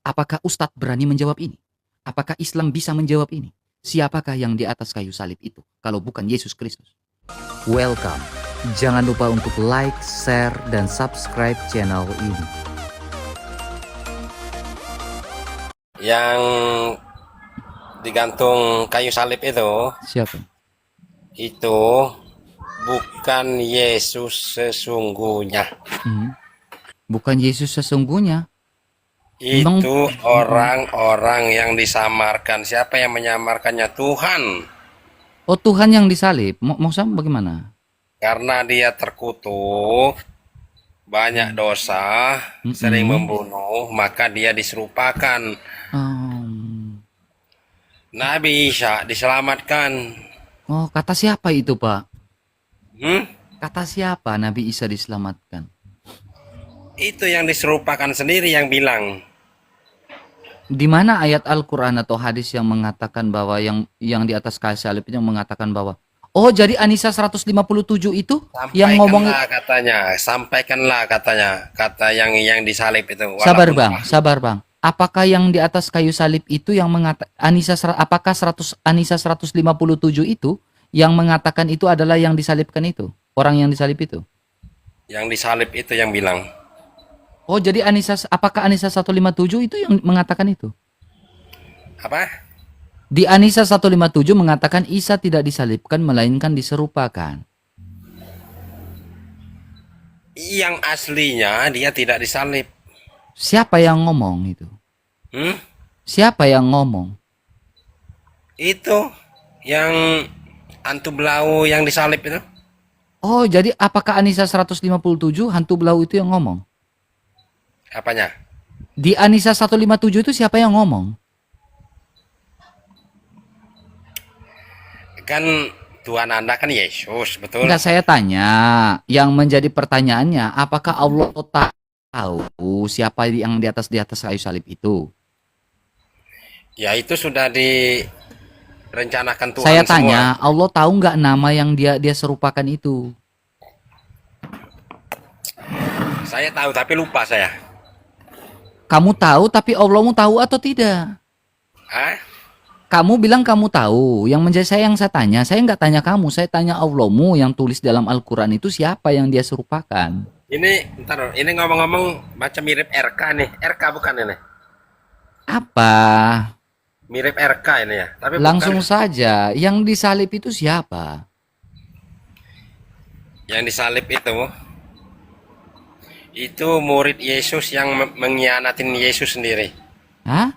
Apakah Ustadz berani menjawab ini? Apakah Islam bisa menjawab ini? Siapakah yang di atas kayu salib itu kalau bukan Yesus Kristus? Welcome. Jangan lupa untuk like, share, dan subscribe channel ini. Yang digantung kayu salib itu Siapa? bukan Yesus sesungguhnya. Bukan Yesus sesungguhnya. Itu orang-orang yang disamarkan. Siapa yang menyamarkannya? Tuhan. Oh, Tuhan yang disalib. Maksudnya bagaimana? Karena dia terkutuk, banyak dosa, sering membunuh, maka dia diserupakan. Nabi Isa diselamatkan. Oh, kata siapa itu, Pak? Hmm? Kata siapa Nabi Isa diselamatkan? Itu yang diserupakan sendiri yang bilang. Di mana ayat Al-Quran atau hadis yang mengatakan bahwa yang di atas kayu salib itu yang mengatakan bahwa oh, jadi Anisa 157 itu yang ngomong sampaikanlah katanya, kata yang disalib itu. Sabar Bang. Apakah yang di atas kayu salib itu yang mengatakan apakah Anisa 157 itu yang mengatakan itu adalah yang disalibkan itu? Orang yang disalib itu? Yang disalib itu yang bilang. Oh, jadi apakah Anisa 157 itu yang mengatakan itu? Apa? Di Anisa 157 mengatakan Isa tidak disalibkan melainkan diserupakan. Yang aslinya dia tidak disalib. Siapa yang ngomong itu? Siapa yang ngomong? Itu yang hantu belau yang disalib itu. Oh, jadi apakah Anisa 157 hantu belau itu yang ngomong? Apanya? Di Anisa 157 itu siapa yang ngomong? Kan Tuhan Anda kan Yesus, betul? Enggak, saya tanya. Yang menjadi pertanyaannya, apakah Allah tahu siapa yang di atas kayu salib itu? Ya, itu sudah direncanakan Tuhan. Saya tanya, semua. Allah tahu nggak nama yang dia serupakan itu? Saya tahu tapi lupa saya. Kamu tahu tapi Allahmu tahu atau tidak? Kamu bilang kamu tahu. Yang saya tanya, saya nggak tanya kamu, saya tanya Allahmu yang tulis dalam Al-Quran itu siapa yang dia serupakan. Ini ngomong-ngomong macam mirip RK nih. RK bukan ini? Apa? Mirip RK ini ya. Tapi langsung bukan. Saja, yang disalib itu siapa? Yang disalib itu murid Yesus yang mengkhianatin Yesus sendiri. Hah?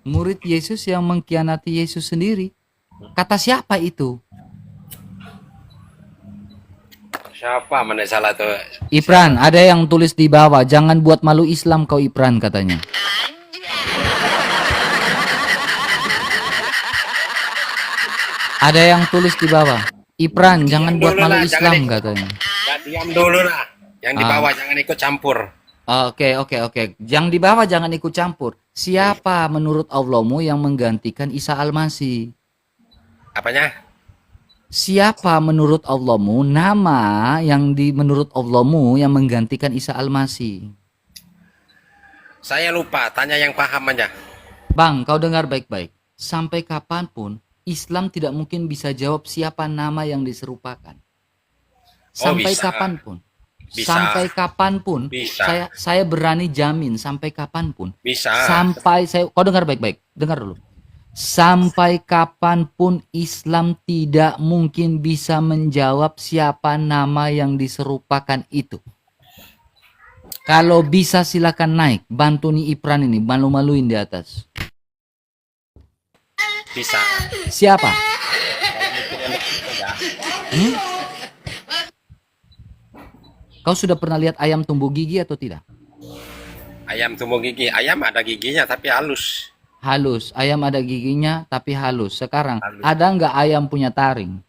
Murid Yesus yang mengkhianati Yesus sendiri? Kata siapa itu? Siapa mana salah tuh? Ipran, ada yang tulis di bawah, jangan buat malu Islam kau Ipran katanya. Ada yang tulis di bawah, Ipran, jangan buat malu Islam katanya. Diam dulu lah. Yang di bawah jangan ikut campur. Oke. Yang di bawah jangan ikut campur. Siapa menurut Allahmu yang menggantikan Isa Al-Masih? Apanya? Siapa menurut Allahmu nama yang menurut Allahmu yang menggantikan Isa Al-Masih? Saya lupa, tanya yang paham aja. Bang, kau dengar baik-baik. Sampai kapanpun Islam tidak mungkin bisa jawab siapa nama yang diserupakan. Sampai kapanpun. Sampai kapanpun saya berani jamin sampai kapanpun kau dengar baik-baik, dengar dulu, sampai kapanpun Islam tidak mungkin bisa menjawab siapa nama yang diserupakan itu. Kalau bisa silakan naik, bantu nih Ipran ini, malu-maluin di atas. Bisa. Siapa? Kau sudah pernah lihat ayam tumbuh gigi atau tidak? Ayam tumbuh gigi. Ayam ada giginya tapi halus. Halus. Ayam ada giginya tapi halus. Sekarang halus. Ada nggak ayam punya taring?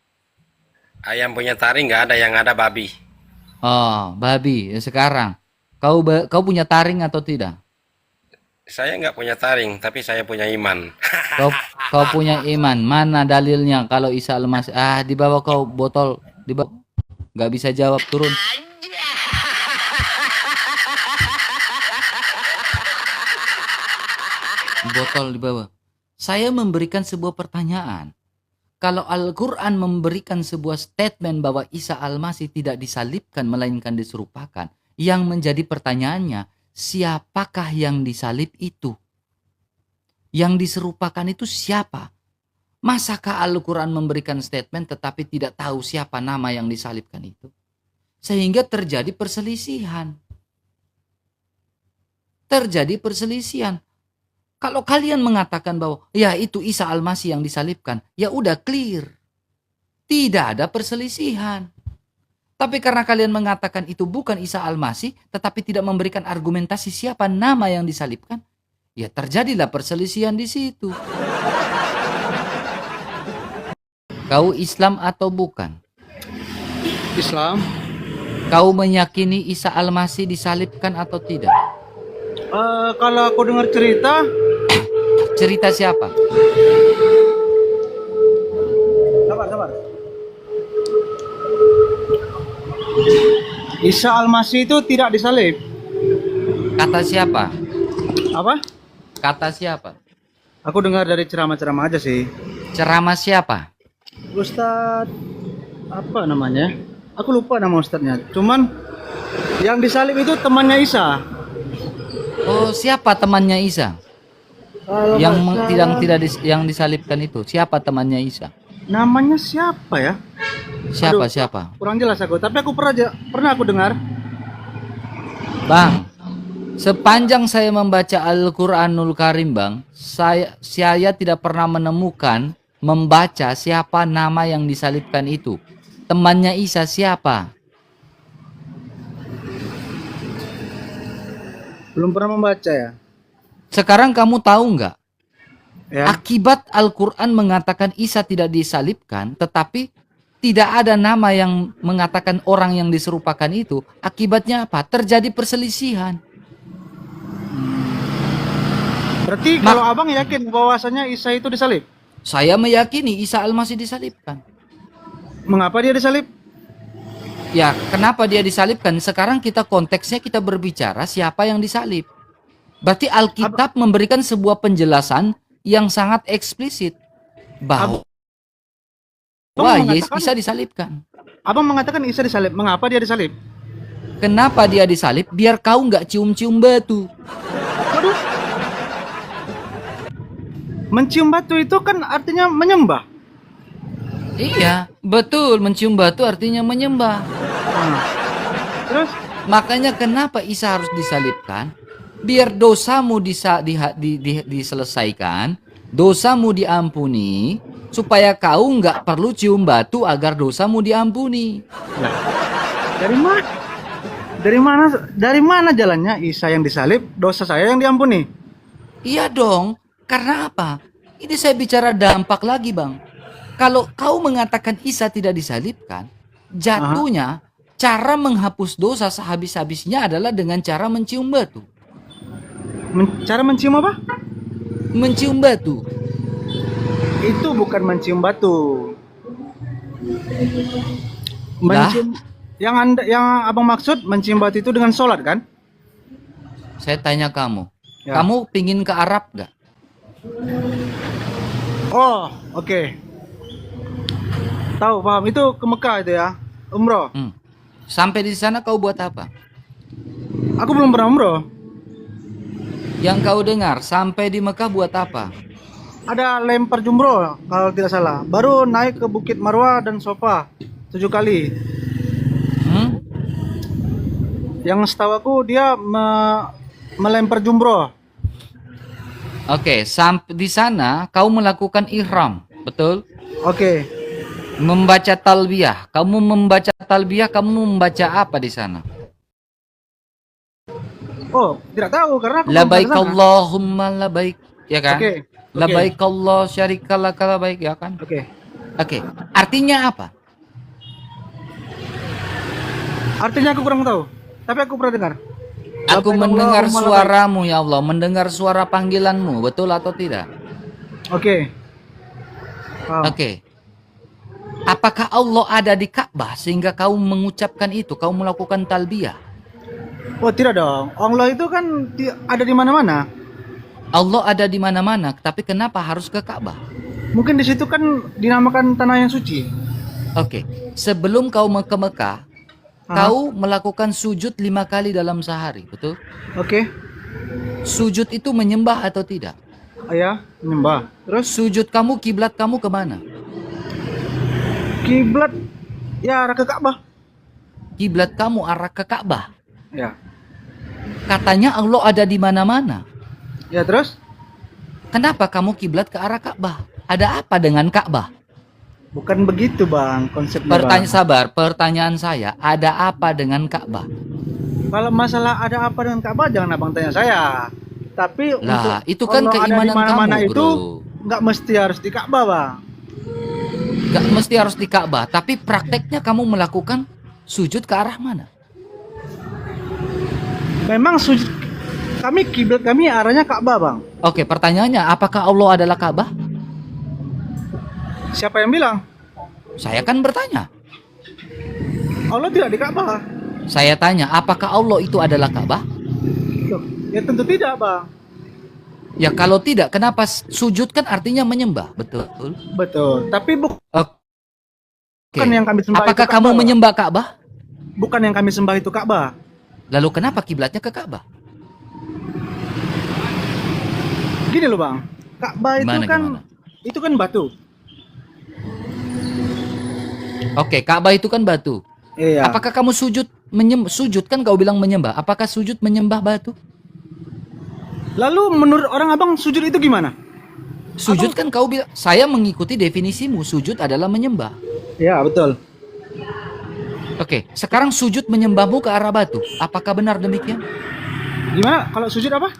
Ayam punya taring nggak ada, yang ada babi. Oh, babi. Sekarang kau punya taring atau tidak? Saya nggak punya taring, tapi saya punya iman. Kau punya iman. Mana dalilnya kalau Isa Al-Masih? Di bawah kau botol. Di bawah. Nggak bisa jawab, turun. Botol di bawah. Saya memberikan sebuah pertanyaan. Kalau Al-Quran memberikan sebuah statement bahwa Isa Al-Masih tidak disalibkan melainkan diserupakan, yang menjadi pertanyaannya, siapakah yang disalib itu? Yang diserupakan itu siapa? Masakah Al-Quran memberikan statement tetapi tidak tahu siapa nama yang disalibkan itu? Sehingga terjadi perselisihan. Terjadi perselisihan. Kalau kalian mengatakan bahwa ya itu Isa Al-Masih yang disalibkan, ya udah clear. Tidak ada perselisihan. Tapi karena kalian mengatakan itu bukan Isa Al-Masih, tetapi tidak memberikan argumentasi siapa nama yang disalibkan, ya terjadilah perselisihan di situ. Kau Islam atau bukan? Islam. Kau meyakini Isa Al-Masih disalibkan atau tidak? Kalau aku dengar cerita, Cerita siapa? sabar. Isa Al-Masih itu tidak disalib. Kata siapa? Apa? Kata siapa? Aku dengar dari ceramah-ceramah aja sih. Ceramah siapa? Ustadz, apa namanya? Aku lupa nama ustadznya. Cuman yang disalib itu temannya Isa. Oh, siapa temannya Isa? Kalau Yang nggak salah, yang disalibkan itu siapa temannya Isa? namanya siapa ya? Aduh, Siapa? kurang jelas aku. Tapi aku pernah aku dengar. Bang, sepanjang saya membaca Al-Qur'anul Karim, Bang, saya tidak pernah menemukan membaca siapa nama yang disalibkan itu. Temannya Isa siapa? Belum pernah membaca ya. Sekarang kamu tahu nggak? Ya. Akibat Al-Quran mengatakan Isa tidak disalibkan, tetapi tidak ada nama yang mengatakan orang yang diserupakan itu. Akibatnya apa? Terjadi perselisihan. Berarti kalau abang yakin bahwasanya Isa itu disalib? Saya meyakini Isa Al-Masih disalibkan. Mengapa dia disalib? Ya, kenapa dia disalibkan? Sekarang konteksnya kita berbicara siapa yang disalib. Berarti Alkitab memberikan sebuah penjelasan yang sangat eksplisit bahwa Yesus Isa disalibkan. Abang mengatakan Isa disalib. Mengapa dia disalib? Kenapa dia disalib? Biar kau nggak cium-cium batu. Waduh. Mencium batu itu kan artinya menyembah. Iya, betul. Mencium batu artinya menyembah. Terus? Makanya kenapa Isa harus disalibkan? Biar dosamu diselesaikan, dosamu diampuni, supaya kau nggak perlu cium batu agar dosamu diampuni. Nah, dari mana jalannya Isa yang disalib, dosa saya yang diampuni? Iya dong, karena apa? Ini saya bicara dampak lagi, Bang. Kalau kau mengatakan Isa tidak disalibkan, jatuhnya cara menghapus dosa sehabis-habisnya adalah dengan cara mencium batu. Cara mencium apa? Mencium batu. Itu bukan mencium batu. Mencium yang abang maksud mencium batu itu dengan sholat kan? Saya tanya kamu, Ya. kamu pingin ke Arab gak? Oh, oke. Tahu, paham. Itu ke Mekah itu ya, umroh. Sampai di sana kau buat apa? Aku belum pernah umroh. Yang kau dengar, sampai di Mekah buat apa? Ada lempar jumroh kalau tidak salah. Baru naik ke Bukit Marwah dan Sofa 7 kali. Yang setahu aku dia melempar jumroh. Oke, sampai di sana kau melakukan ihram, betul? Oke. Membaca talbiyah. Kamu membaca talbiyah, kamu membaca apa di sana? Oh, tidak tahu karena aku Labaik belum pernah. Allahumma labaik, ya kan? Oke. Labaik Allah syarikalaka labaik, ya kan? Oke. Oke. Artinya apa? Artinya aku kurang tahu. Tapi aku pernah dengar. Aku Labaik mendengar Allahumma suaramu ya Allah, mendengar suara panggilanmu, betul atau tidak? Oke. Paham. Oke. Apakah Allah ada di Ka'bah sehingga kau mengucapkan itu, kau melakukan talbiyah? Oh, tidak dong. Allah itu kan ada di mana-mana. Allah ada di mana-mana, tapi kenapa harus ke Ka'bah? Mungkin di situ kan dinamakan tanah yang suci. Oke, sebelum kau ke Mekah, kau melakukan sujud 5 kali dalam sehari, betul? Oke. Sujud itu menyembah atau tidak? Ya, menyembah. Terus Sujud kamu, kiblat kamu kemana? kiblat ya arah ke Ka'bah. Kiblat kamu arah ke Ka'bah. Ya. Katanya Allah ada di mana-mana. Ya terus? Kenapa kamu kiblat ke arah Ka'bah? Ada apa dengan Ka'bah? Bukan begitu bang konsepnya bang. Sabar, pertanyaan saya, ada apa dengan Ka'bah? Kalau masalah ada apa dengan Ka'bah jangan abang tanya saya. Tapi Lah, untuk itu kan Allah keimanan ada di mana-mana kamu, itu bro. nggak mesti harus di Ka'bah bang. Gak mesti harus di Ka'bah, tapi prakteknya kamu melakukan sujud ke arah mana? Memang sujud kami kiblat kami arahnya Ka'bah bang. Oke, pertanyaannya, apakah Allah adalah Ka'bah? Siapa yang bilang? Saya kan bertanya. Allah tidak di Ka'bah. Saya tanya, apakah Allah itu adalah Ka'bah? Loh, ya tentu tidak bang. Ya kalau tidak, kenapa sujud kan artinya menyembah, betul? Betul. Tapi bukan Oke. yang kami sembah Apakah itu kamu Ka'bah, Bang. menyembah Ka'bah? Bukan yang kami sembah itu Ka'bah. Lalu kenapa kiblatnya ke Ka'bah? Gini loh bang. Ka'bah itu Gimana? itu kan batu. Oke, Ka'bah itu kan batu. Iya. Apakah kamu sujud kan kau bilang menyembah? Apakah sujud menyembah batu? Lalu menurut orang abang sujud itu gimana? Sujud kan kau bilang, saya mengikuti definisimu, sujud adalah menyembah. Ya betul. Oke, sekarang sujud menyembahmu ke arah batu. Apakah benar demikian? Gimana kalau sujud apa?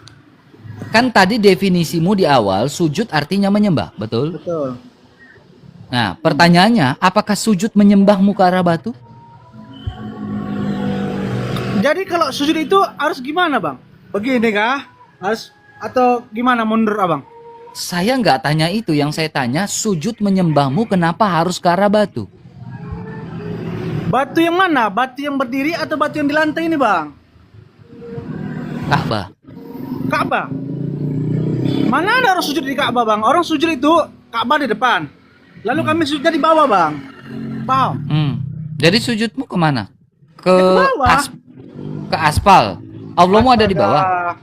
Kan tadi definisimu di awal, sujud artinya menyembah, betul? Betul. Nah, pertanyaannya, apakah sujud menyembahmu ke arah batu? Jadi kalau sujud itu harus gimana bang? Begini kah? Harus atau gimana menurut abang? Saya nggak tanya itu, yang saya tanya, sujud menyembahmu kenapa harus ke arah batu? Batu yang mana? Batu yang berdiri atau batu yang di lantai ini bang? Ka'bah. Ka'bah. Mana ada orang sujud di Ka'bah bang? Orang sujud itu Ka'bah di depan. Lalu kami sujudnya di bawah bang. Paham? Jadi sujudmu kemana? Ke bawah. ke aspal. Allahmu ada di bawah.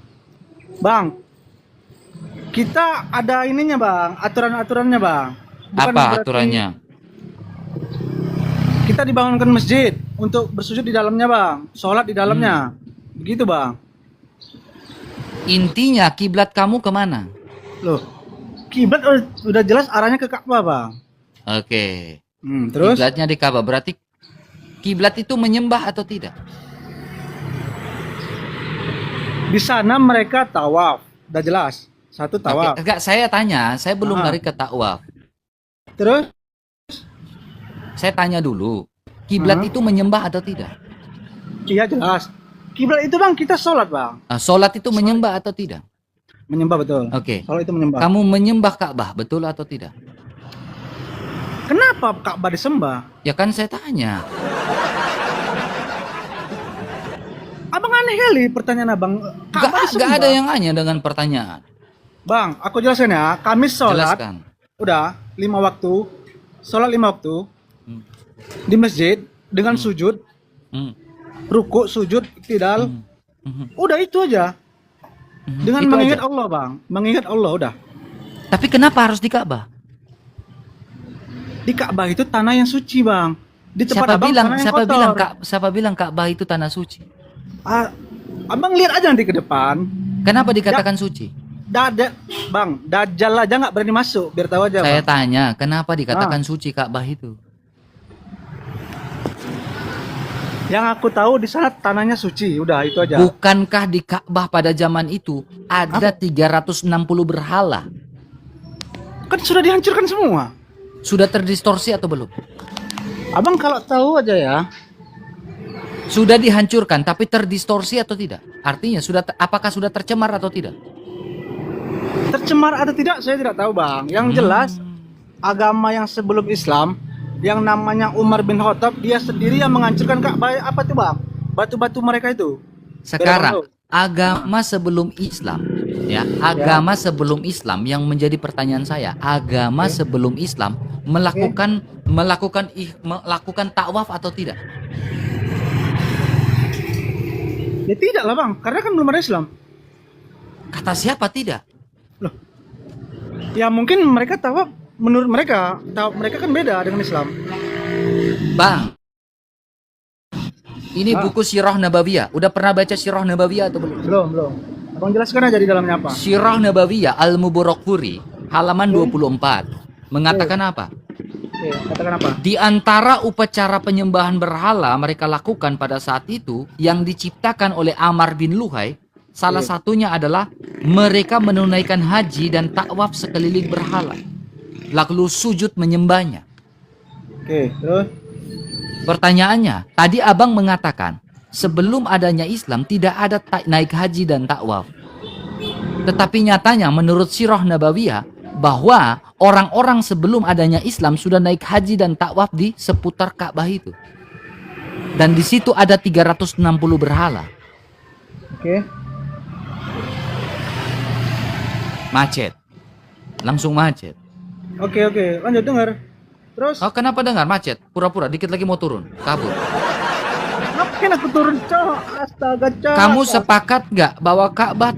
Bang, kita ada ininya bang, aturan-aturannya bang. Bukan Apa berarti aturannya? Kita dibangunkan masjid untuk bersujud di dalamnya bang, sholat di dalamnya, begitu bang. Intinya kiblat kamu kemana? Loh, kiblat udah jelas arahnya ke Ka'bah bang. Oke. Terus Kiblatnya di Ka'bah. Berarti kiblat itu menyembah atau tidak? di sana mereka tawaf, udah jelas. Satu tawaf. Oke, enggak, saya tanya, saya belum lari ke tawaf. Terus Saya tanya dulu, kiblat itu menyembah atau tidak? iya jelas. Kiblat itu bang kita sholat bang. Sholat itu menyembah atau tidak? Menyembah betul. Oke. Sholat itu menyembah. Kamu menyembah Ka'bah, betul atau tidak? Kenapa Ka'bah disembah? Ya kan saya tanya. Abang aneh kali pertanyaan abang. Ka'bah disembah. Gak ada yang aneh dengan pertanyaan. Bang, aku jelasin ya. Kami sholat, Jelaskan. udah 5 waktu, sholat 5 waktu di masjid dengan sujud, ruku, sujud, iktidal. Udah itu aja. Dengan Itu mengingat aja. Allah bang, mengingat Allah udah. Tapi kenapa harus di Ka'bah? Di Ka'bah itu tanah yang suci bang. Di tempat abang tanah yang kotor. Siapa bilang Ka'bah itu tanah suci? Abang lihat aja nanti ke depan. Kenapa dikatakan suci? Bang, Dajjal aja nggak berani masuk, biar tahu aja Saya bang. tanya, kenapa dikatakan suci Ka'bah itu? Yang aku tahu di sana tanahnya suci, udah itu aja. Bukankah di Ka'bah pada zaman itu ada 360 berhala? Kan sudah dihancurkan semua. Sudah terdistorsi atau belum? Abang kalau tahu aja ya. Sudah dihancurkan tapi terdistorsi atau tidak? Artinya apakah sudah tercemar atau tidak? Tercemar atau tidak saya tidak tahu bang. Yang jelas agama yang sebelum Islam yang namanya Umar bin Khattab dia sendiri yang menghancurkan Ka'bah. Apa tuh bang? Batu-batu mereka itu. Sekarang agama sebelum Islam Ya, agama sebelum Islam yang menjadi pertanyaan saya, agama sebelum Islam melakukan takwaf atau tidak? Ya tidak lah bang, karena kan belum ada Islam. Kata siapa tidak? Loh, ya mungkin mereka tawaf, menurut mereka tawaf mereka kan beda dengan Islam. Bang, ini buku Sirah Nabawiyah. Udah pernah baca Sirah Nabawiyah atau belum? Belum. Abang jelaskan aja di dalamnya apa. Sirah Nabawiyah Al-Mubarakfuri halaman 24 mengatakan apa? Oke, katakan apa? Di antara upacara penyembahan berhala mereka lakukan pada saat itu yang diciptakan oleh Amr bin Luhai, salah satunya adalah mereka menunaikan haji dan takwaf sekeliling berhala, lalu sujud menyembahnya. Oke, terus? Pertanyaannya, tadi abang mengatakan sebelum adanya Islam tidak ada naik haji dan takwaf. Tetapi nyatanya menurut Sirah Nabawiyah bahwa orang-orang sebelum adanya Islam sudah naik haji dan takwaf di seputar Ka'bah itu. Dan di situ ada 360 berhala. Oke. Macet. Langsung macet. Oke, lanjut dengar. Terus? Oh, kenapa dengar macet? Pura-pura dikit lagi mau turun, kabur. Ngapain aku turun, Cok? Astaga, Cok. Kamu sepakat nggak bahwa Ka'bah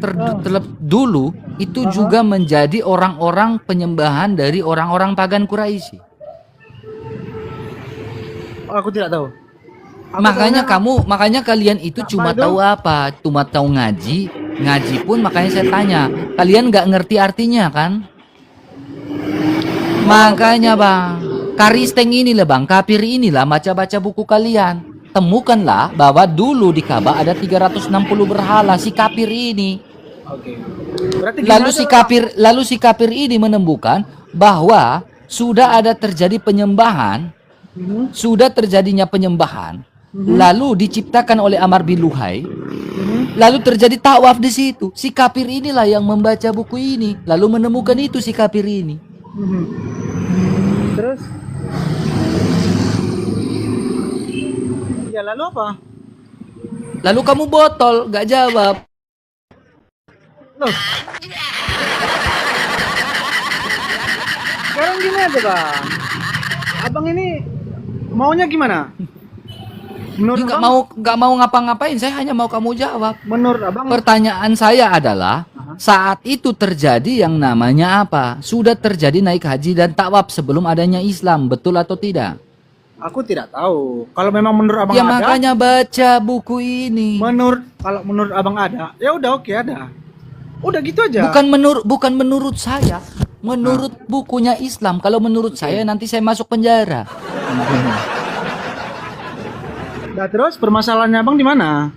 dulu itu juga menjadi orang-orang penyembahan dari orang-orang pagan Quraisy? Oh, aku tidak tahu. Makanya kalian itu cuma tahu apa? Cuma tahu ngaji. Ngaji pun makanya saya tanya, kalian nggak ngerti artinya kan? Makanya bang, karisteng inilah bang, kafir inilah, baca-baca buku kalian. Temukanlah bahwa dulu di Ka'bah ada 360 berhala si kafir ini. Oke. Berarti Lalu si kafir ini menemukan bahwa sudah ada terjadi penyembahan, sudah terjadinya penyembahan, lalu diciptakan oleh Amr bin Luhai, lalu terjadi takwaf di situ. Si kafir inilah yang membaca buku ini, lalu menemukan itu si kafir ini. Terus? Ya lalu apa? Lalu kamu botol, gak jawab. Loh. Sekarang gini aja bang, abang ini maunya gimana? Menurut Nggak mau ngapa-ngapain, saya hanya mau kamu jawab. Menurut abang? Pertanyaan saya adalah, saat itu terjadi yang namanya apa? Sudah terjadi naik haji dan takwaf sebelum adanya Islam, betul atau tidak? Aku tidak tahu. Kalau memang menurut abang Ya ada, makanya baca buku ini. kalau menurut abang ada, ya udah oke ada. Udah gitu aja. Bukan menurut saya, menurut bukunya Islam. Kalau menurut saya nanti saya masuk penjara. Nah terus permasalahannya abang di mana?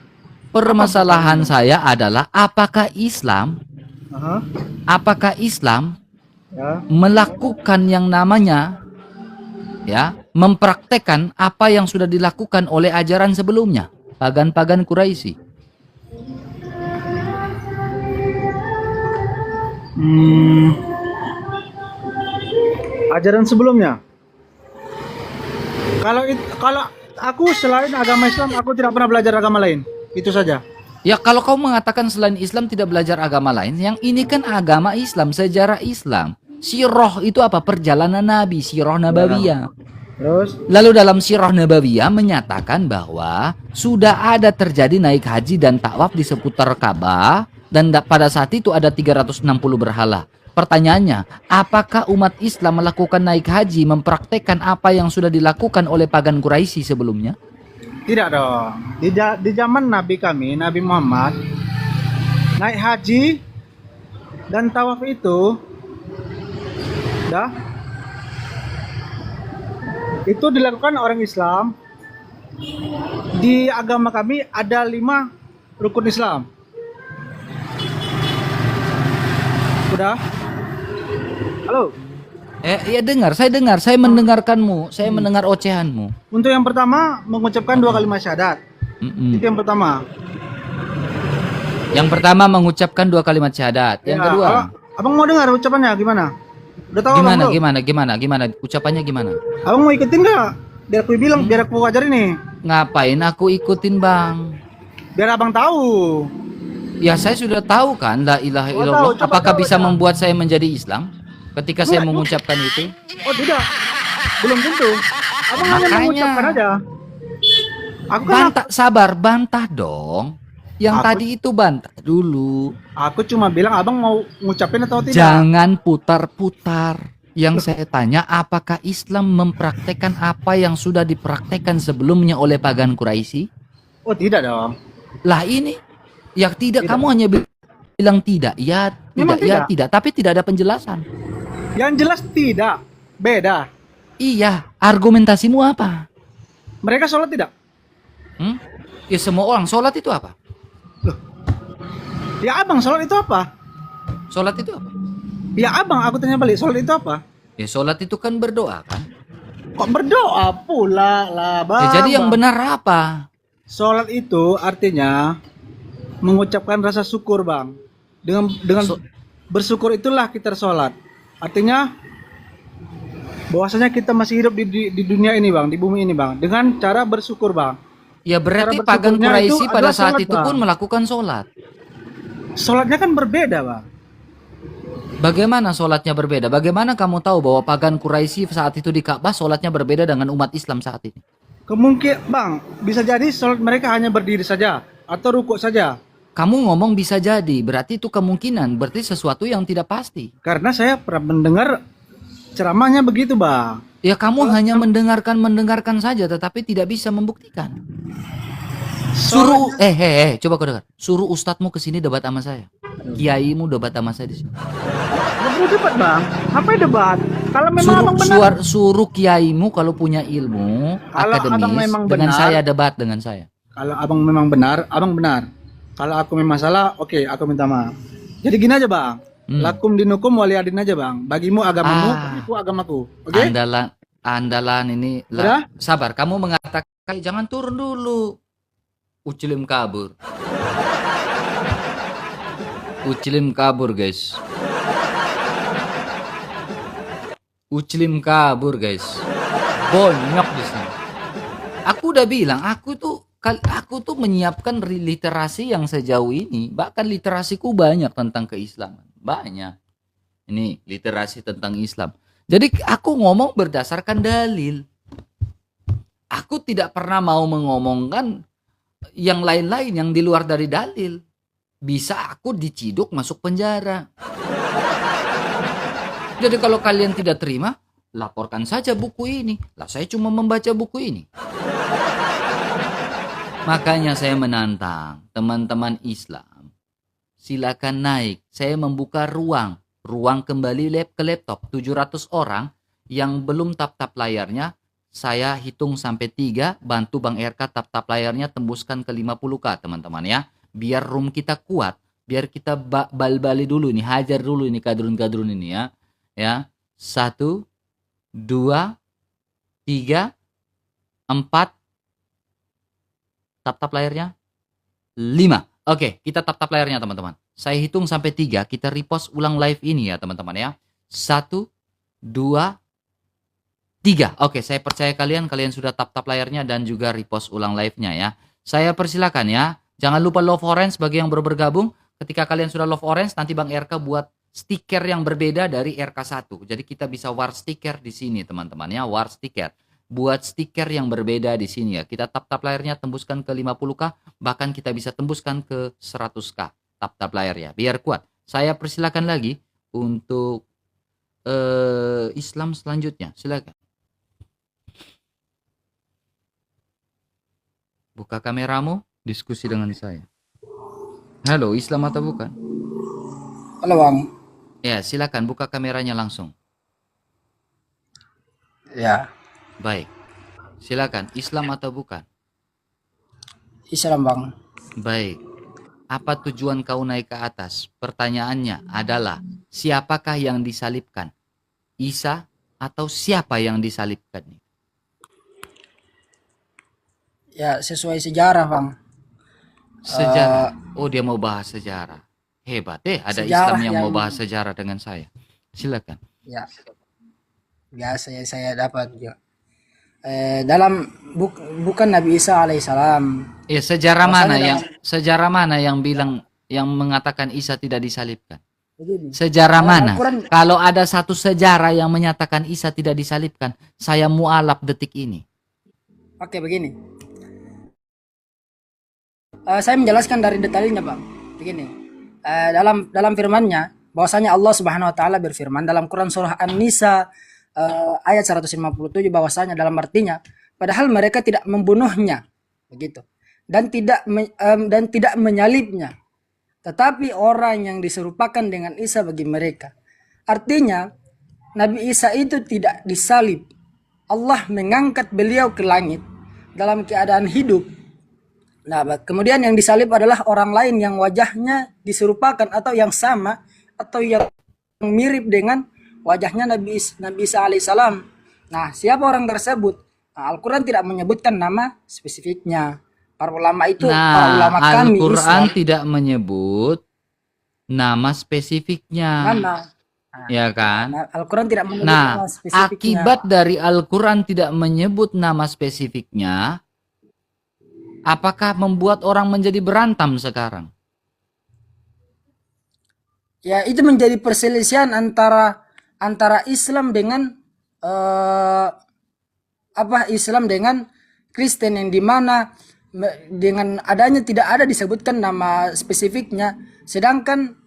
Permasalahan saya adalah apakah Islam Ya. melakukan yang namanya mempraktekkan apa yang sudah dilakukan oleh ajaran sebelumnya, pagan-pagan Quraisy. Ajaran sebelumnya. Kalau aku selain agama Islam, aku tidak pernah belajar agama lain. Itu saja. Ya kalau kau mengatakan selain Islam tidak belajar agama lain, yang ini kan agama Islam, sejarah Islam. Sirah itu apa? Perjalanan Nabi, Sirah Nabawiyah. Terus? Lalu dalam Sirah Nabawiyah menyatakan bahwa sudah ada terjadi naik haji dan takwaf di seputar Ka'bah, dan pada saat itu ada 360 berhala. Pertanyaannya, apakah umat Islam melakukan naik haji, mempraktekkan apa yang sudah dilakukan oleh pagan Quraisy sebelumnya? Tidak dong. Di zaman Nabi kami, Nabi Muhammad, naik haji dan tawaf itu itu dilakukan orang Islam. Di agama kami ada 5 rukun Islam. Udah? Halo? Ya dengar, saya mendengarkanmu, saya mendengar ocehanmu. Untuk yang pertama mengucapkan 2 kalimat syahadat. Itu yang pertama. Yang pertama mengucapkan 2 kalimat syahadat. Yang kedua, abang mau dengar ucapannya gimana? Udah tahu gimana? Ucapannya gimana? Abang mau ikutin nggak? Biar aku bilang, biar aku ajarin nih. Ngapain aku ikutin bang? Biar abang tahu. Ya saya sudah tahu kan la ilaha Oh, illallah. tahu. Coba Apakah tahu bisa aja. membuat saya menjadi Islam ketika saya Enggak, mengucapkan itu? Oh tidak, belum tentu. Abang hanya Makanya. mengucapkan aja. Aku kan Bantah, sabar, bantah dong. Yang Aku- tadi itu bantah dulu. aku cuma bilang abang mau ngucapin atau tidak. Jangan putar-putar. Yang saya tanya, apakah Islam mempraktekkan apa yang sudah dipraktekkan sebelumnya oleh pagan Quraisy? Oh tidak dong. Lah ini, ya tidak, Tidak. kamu hanya bilang tidak, ya Memang tidak, ya tidak. tidak, tapi tidak ada penjelasan. Yang jelas tidak. Beda. Iya, argumentasimu apa? Mereka sholat tidak? Hmm? Ya semua orang sholat itu apa? Ya abang sholat itu apa? Sholat itu apa? Ya abang, aku tanya balik, sholat itu apa? Ya sholat itu kan berdoa kan? Kok berdoa pula lah bang? Ya, jadi yang benar apa? Sholat itu artinya mengucapkan rasa syukur bang. Dengan So- bersyukur itulah kita sholat. Artinya bahwasanya kita masih hidup di dunia ini bang, di bumi ini bang, dengan cara bersyukur bang. Ya berarti Cara pagan bersyukurnya itu Quraisy pada adalah saat sholat, itu pun Bang. melakukan sholat. Sholatnya kan berbeda bang. Bagaimana sholatnya berbeda? Bagaimana kamu tahu bahwa pagan Quraisy saat itu di Ka'bah sholatnya berbeda dengan umat Islam saat ini? Kemungkinan bang, bisa jadi sholat mereka hanya berdiri saja atau rukuk saja. Kamu ngomong bisa jadi, berarti itu kemungkinan, berarti sesuatu yang tidak pasti. Karena saya pernah mendengar ceramahnya begitu bang. Ya kamu hanya mendengarkan saja, tetapi tidak bisa membuktikan. Suruh, coba kau dengar. Suruh ustadzmu ke sini debat sama saya. Kiaimu debat sama saya di sini. Nggak perlu debat bang. Apa debat? Kalau memang Suruh, abang benar. suruh kiaimu kalau punya ilmu Kalau akademis abang memang dengan benar. saya debat dengan saya. Kalau abang memang benar, abang benar. Kalau aku memang salah, oke, aku minta maaf. Jadi gini aja bang. Lakum dinukum waliadin aja bang. Bagimu agamamu, bagiku agamaku. Oke? Andalan ini Udah? sabar. Kamu mengatakan jangan turun dulu. Ucilim kabur. Ucilim kabur guys. Ucilim kabur guys. Bonyok di sini. Aku udah bilang aku tuh menyiapkan literasi yang sejauh ini. Bahkan literasiku banyak tentang keislaman. Banyak. Ini literasi tentang Islam. Jadi aku ngomong berdasarkan dalil. Aku tidak pernah mau mengomongkan yang lain-lain yang di luar dari dalil. Bisa aku diciduk masuk penjara. Jadi kalau kalian tidak terima, laporkan saja buku ini. Lah saya cuma membaca buku ini. Makanya saya menantang teman-teman Islam. Silakan naik. Saya membuka ruang kembali ke laptop 700 orang yang belum tap-tap layarnya. Saya hitung sampai 3, bantu Bang RK tap-tap layarnya tembuskan ke 50k teman-teman ya. Biar room kita kuat, biar kita bal-bali dulu nih, hajar dulu ini kadrun-kadrun ini ya. Ya. 1 2 3 4 tap-tap layarnya 5. Oke, kita tap-tap layarnya teman-teman. Saya hitung sampai 3, kita repost ulang live ini ya teman-teman ya. 1 2 3. Oke, saya percaya kalian sudah tap-tap layarnya dan juga repost ulang live-nya ya. Saya persilakan ya. Jangan lupa love orange bagi yang baru bergabung. Ketika kalian sudah love orange, nanti Bang RK buat stiker yang berbeda dari RK1. Jadi kita bisa war stiker di sini teman-teman ya, war stiker. Buat stiker yang berbeda di sini ya. Kita tap-tap layarnya tembuskan ke 50k, bahkan kita bisa tembuskan ke 100k. Tap-tap layar ya, biar kuat. Saya persilakan lagi untuk Islam selanjutnya. Silakan. Buka kameramu, diskusi dengan saya. Halo, Islam atau bukan? Halo Bang. Ya, silakan buka kameranya langsung. Ya, Baik. Silakan, Islam atau bukan? Islam Bang. Baik. Apa tujuan kau naik ke atas? Pertanyaannya adalah, siapakah yang disalibkan? Isa atau siapa yang disalibkan? Ya, sesuai sejarah Bang. Sejarah. Oh, dia mau bahas sejarah. Hebat ada Sejarah Islam yang mau yang- bahas sejarah dengan saya. Silakan. Ya, biasa ya saya dapat juga. Dalam bukan Nabi Isa alaihissalam. Ya, sejarah Maksudnya mana yang bilang yang mengatakan Isa tidak disalibkan? Begini. Sejarah Dalam mana? Al-Quran, Kalau ada satu sejarah yang menyatakan Isa tidak disalibkan, saya mualaf detik ini. oke begini. Saya menjelaskan dari detailnya, Bang. Begini. Dalam firman-Nya bahwasanya Allah Subhanahu wa taala berfirman dalam Quran surah An-Nisa ayat 157 bahwasanya dalam artinya padahal mereka tidak membunuhnya, begitu. Dan tidak menyalibnya. Tetapi orang yang diserupakan dengan Isa bagi mereka. Artinya Nabi Isa itu tidak disalib. Allah mengangkat beliau ke langit dalam keadaan hidup. Nah, kemudian yang disalib adalah orang lain yang wajahnya diserupakan atau yang sama atau yang mirip dengan wajahnya Nabi Isa alaihissalam. Nah, siapa orang tersebut? Nah, Al-Quran tidak menyebutkan nama spesifiknya. Para ulama itu, para ulama kami Al-Quran Islam, tidak menyebut nama spesifiknya. mana? Ya kan? Nah, Al-Quran tidak menyebut Nah, nama spesifiknya. akibat dari Al-Quran tidak menyebut nama spesifiknya, apakah membuat orang menjadi berantam sekarang? Ya, itu menjadi perselisihan antara Islam dengan Islam dengan Kristen, yang dimana dengan adanya tidak ada disebutkan nama spesifiknya, sedangkan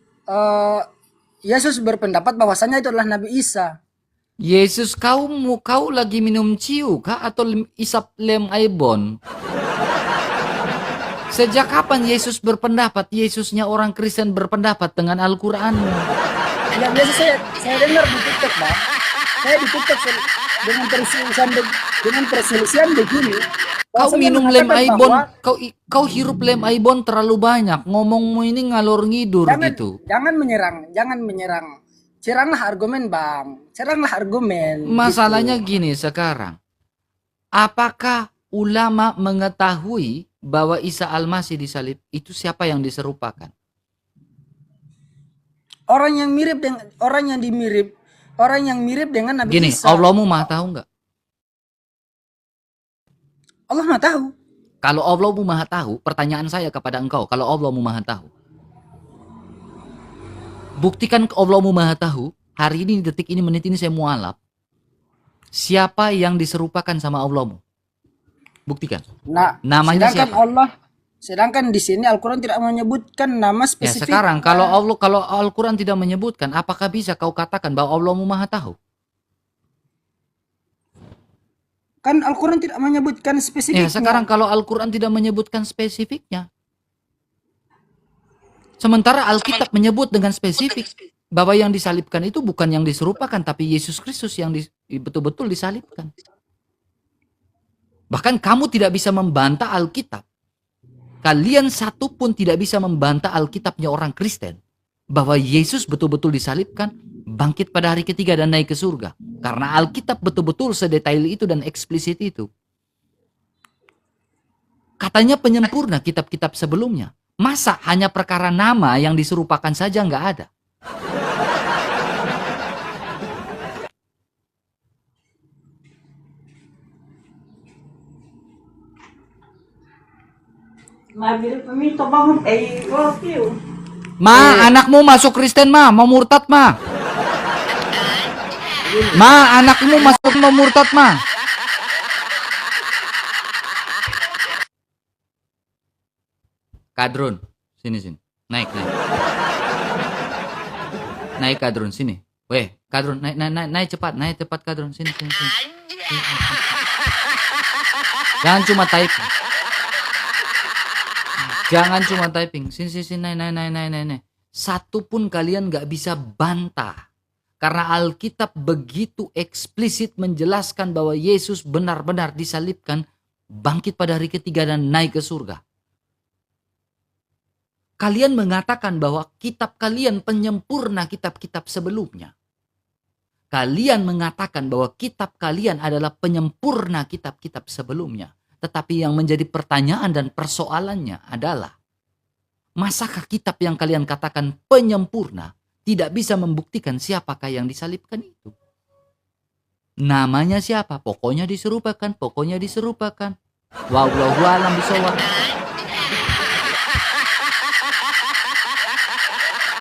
Yesus berpendapat bahwasanya itu adalah Nabi Isa. Yesus, kau lagi minum ciu kah atau isap lem aibon? Sejak kapan Yesus berpendapat? Yesusnya orang Kristen berpendapat dengan Al-Quran. Yang biasa saya dengar di TikTok, Bang. Saya di TikTok dengan perselisihan begini. Kau bahwasanya minum lem mengatakan aibon, bahwa kau hirup lem aibon terlalu banyak. Ngomongmu ini ngalor ngidur gitu. jangan menyerang. Seranglah argumen, Bang. Seranglah argumen. Masalahnya gitu. gini sekarang. Apakah ulama mengetahui bahwa Isa Al-Masih disalib? Itu siapa yang diserupakan? Orang yang mirip dengan Nabi Gini, Isa. Allahmu mah tahu nggak? Allah mah tahu. Kalau Allahmu maha tahu, pertanyaan saya kepada engkau, kalau Allahmu maha tahu, buktikan Allahmu maha tahu, hari ini, detik ini, menit ini saya mualaf. Siapa yang diserupakan sama Allahmu? Buktikan. Nah, Namanya sedangkan di sini Al-Quran tidak menyebutkan nama Ya spesifik. sekarang, kalau Al-Quran tidak menyebutkan, apakah bisa kau katakan bahwa Allahmu maha tahu? Kan Al-Quran tidak menyebutkan spesifiknya. Ya sekarang kalau Al-Quran tidak menyebutkan spesifiknya, sementara Alkitab menyebut dengan spesifik bahwa yang disalibkan itu bukan yang diserupakan, tapi Yesus Kristus yang betul-betul disalibkan. Bahkan kamu tidak bisa membantah Alkitab. Kalian satu pun tidak bisa membantah Alkitabnya orang Kristen bahwa Yesus betul-betul disalibkan, bangkit pada hari ketiga dan naik ke surga. Karena Alkitab betul-betul sedetail itu dan eksplisit itu. Katanya penyempurna kitab-kitab sebelumnya. Masa hanya perkara nama yang diserupakan saja nggak ada? Ma, anakmu masuk Kristen, ma, mau murtad, ma. Ma, anakmu masuk mau murtad, ma. Kadrun, sini. Naik. Naik Kadrun, sini. Weh, Kadrun, naik cepat Kadrun, sini. Jangan cuma typing. Sini, naik. Satu pun kalian gak bisa bantah. Karena Alkitab begitu eksplisit menjelaskan bahwa Yesus benar-benar disalibkan, bangkit pada hari ketiga dan naik ke surga. Kalian mengatakan bahwa kitab kalian penyempurna kitab-kitab sebelumnya. Kalian mengatakan bahwa kitab kalian adalah penyempurna kitab-kitab sebelumnya. Tetapi yang menjadi pertanyaan dan persoalannya adalah, masakah kitab yang kalian katakan penyempurna tidak bisa membuktikan siapakah yang disalibkan itu? Namanya siapa? Pokoknya diserupakan. Wallahu a'lam bishawab.